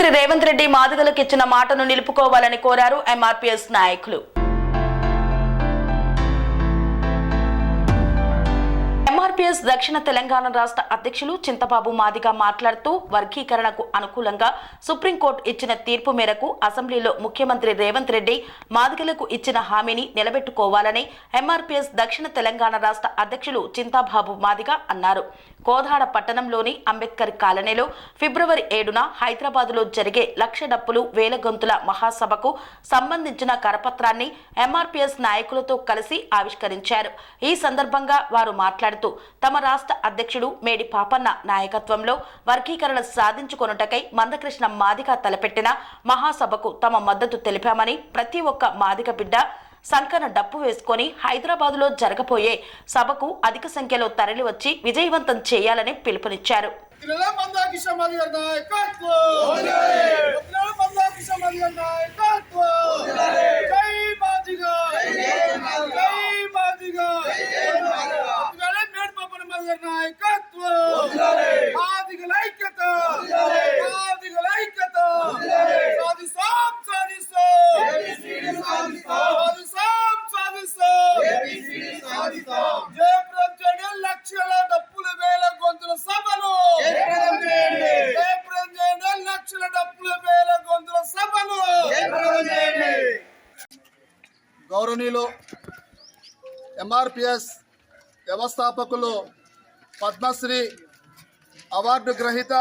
ముఖ్యమంత్రి రేవంత్ రెడ్డి మాదిగలకు ఇచ్చిన మాటను నిలుపుకోవాలని కోరారు ఎంఆర్పీఎస్ నాయకులు. ఎంఆర్పీఎస్ దక్షిణ తెలంగాణ రాష్ట్ర అధ్యక్షులు చింతబాబు మాదిగ మాట్లాడుతూ వర్గీకరణకు అనుకూలంగా సుప్రీంకోర్టు ఇచ్చిన తీర్పు మేరకు అసెంబ్లీలో ముఖ్యమంత్రి రేవంత్ రెడ్డి మాదిగలకు ఇచ్చిన హామీని నిలబెట్టుకోవాలని ఎంఆర్పీఎస్ దక్షిణ తెలంగాణ రాష్ట్ర అధ్యక్షులు చింతబాబు మాదిగ అన్నారు. కోదాడ పట్టణంలోని అంబేద్కర్ కాలనీలో ఫిబ్రవరి 7న హైదరాబాద్లో జరిగే లక్ష డప్పులు వేల గొంతుల మహాసభకు సంబంధించిన కరపత్రాన్ని ఎంఆర్పీఎస్ నాయకులతో కలిసి ఆవిష్కరించారు. ఈ సందర్భంగా వారు మాట్లాడుతూ తమ రాష్ట్ర అధ్యక్షుడు మేడి పాపన్న నాయకత్వంలో వర్గీకరణ సాధించుకొనుటకై మందకృష్ణ మాదిగ తలపెట్టిన మహాసభకు తమ మద్దతు తెలిపామని, ప్రతి ఒక్క మాదిగ బిడ్డ సంకన డప్పు వేసుకొని హైదరాబాద్లో జరగబోయే సభకు అధిక సంఖ్యలో తరలివచ్చి విజయవంతం చేయాలని పిలుపునిచ్చారు. గౌరవనీయులు ఎంఆర్పీఎస్ వ్యవస్థాపకులు పద్మశ్రీ అవార్డు గ్రహీత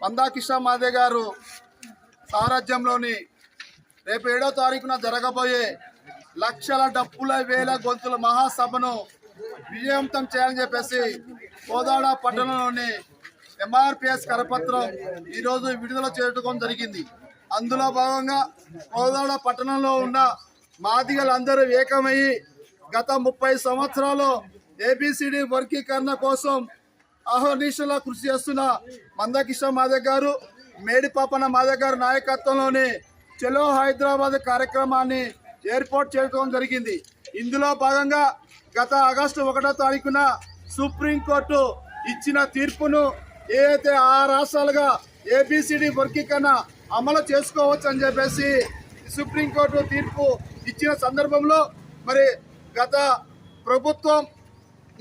మందాకృష్ణ మాదిగ గారు సారథ్యంలోని రేపు 7వ తారీఖున జరగబోయే లక్షల డప్పుల వేల గొంతుల మహాసభను విజయవంతం చేయాలని చెప్పేసి కోదాడ పట్టణంలోని ఎంఆర్పీఎస్ కరపత్రం ఈరోజు విడుదల చేయడం జరిగింది. అందులో భాగంగా కోదాడ పట్టణంలో ఉన్న మాదిగలందరూ ఏకమయ్యి గత 30 సంవత్సరాలు ఏబిసిడి వర్గీకరణ కోసం అహర్నిశలా కృషి చేస్తున్న మందకృష్ణ మాదిగ గారు, మేడి పాపన్న మాదిగ గారి నాయకత్వంలోని చలో హైదరాబాద్ కార్యక్రమాన్ని ఏర్పాటు చేయడం జరిగింది. ఇందులో భాగంగా గత ఆగస్టు 1వ తారీఖున సుప్రీంకోర్టు ఇచ్చిన తీర్పును ఏదైతే ఆ రాష్ట్రాలుగా ఏబిసిడి వర్గీకరణ అమలు చేసుకోవచ్చు అని చెప్పేసి సుప్రీంకోర్టు తీర్పు ఇచ్చిన సందర్భంలో మరి గత ప్రభుత్వం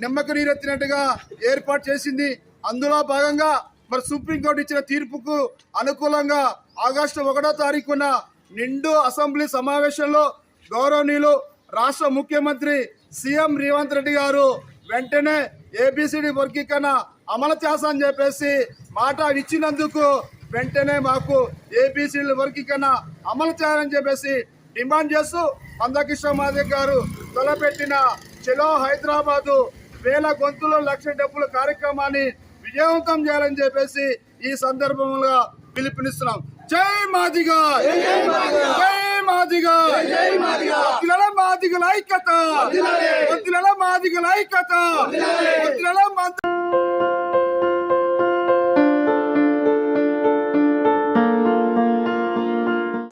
నిమ్మకు నీరెత్తినట్టుగా ఏర్పాటు చేసింది. అందులో భాగంగా మరి సుప్రీంకోర్టు ఇచ్చిన తీర్పుకు అనుకూలంగా ఆగస్టు 1వ తారీఖున నిండు అసెంబ్లీ సమావేశంలో గౌరవనీయులు రాష్ట్ర ముఖ్యమంత్రి సీఎం రేవంత్ రెడ్డి గారు వెంటనే ఏబిసిడి వర్గీకరణ అమలు చేస్తామని చెప్పేసి మాట ఇచ్చినందుకు వెంటనే మాకు ఏబిసిడి వర్గీకరణ అమలు చేయాలని చెప్పేసి డిమాండ్ చేస్తూ మందకృష్ణ మాదిగ గారు తలపెట్టిన చలో హైదరాబాదు వేల గొంతులు లక్ష డబ్బుల కార్యక్రమాన్ని విజయవంతం చేయాలని చెప్పేసి ఈ సందర్భంగా పిలుపునిస్తున్నాం. జై మాదిగ, జై మాదిగ, వదిలల మాదిగల ఐక్యత, వదిలల మాదిగల ఐక్యత, వదిలల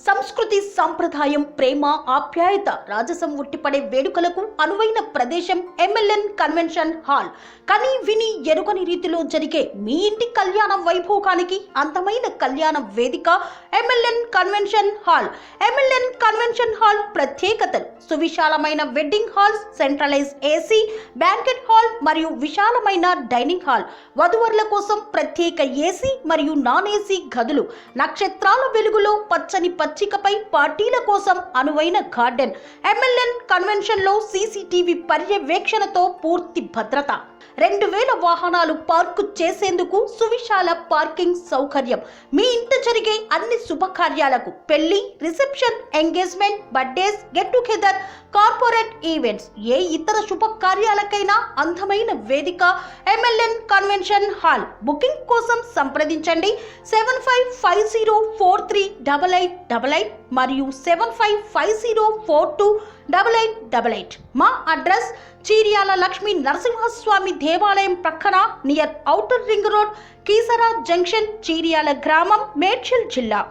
సంస్కృతి, సంప్రదాయం, ప్రేమ, ఆప్యాయత, రాజసం ఉట్టిపడే వేడుకలకు అనువైన ప్రదేశం ఎంఎల్ఎన్ కన్వెన్షన్ హాల్. కని విని ఎరుగని రీతిలో జరిగే మీ ఇంటి కళ్యాణ వైభోగానికి అందమైన కళ్యాణ వేదిక MLN convention hall. MLN convention hall ప్రత్యేకతలు: సువిశాలమైన wedding halls, centralise AC banquet hall మరియు విశాలమైన డైనింగ్ హాల్, వధువరుల కోసం ప్రత్యేక ఏసీ మరియు నాన్ ఏసీ గదులు, నక్షత్రాల వెలుగులో పచ్చని పచ్చికపై పార్టీల కోసం అనువైన గార్డెన్. ఎంఎల్ఎన్ కన్వెన్షన్ లో సీసీటీవీ పర్యవేక్షణతో పూర్తి భద్రత, 2000 వాహనాలు పార్కు చేసేందుకు సువిశాల పార్కింగ్ సౌకర్యం. మీ ఇంట జరిగే అన్ని శుభకార్యాలకు, పెళ్లి, reception, engagement, birthdays, get together, corporate events, ఏ ఇతర శుభకార్యాలకైనా అందమైన వేదిక ఎంఎల్ఎన్ కన్వెన్షన్ హాల్. బుకింగ్ కోసం సంప్రదించండి 7550438888 మరియు 7550428888. మా అడ్రస్ చీర్యాల లక్ష్మీ నరసింహస్వామి దేవాలయం ప్రక్కన, near outer ring road, Keesara junction, Cheeryal గ్రామం, మేడ్చల్ జిల్లా.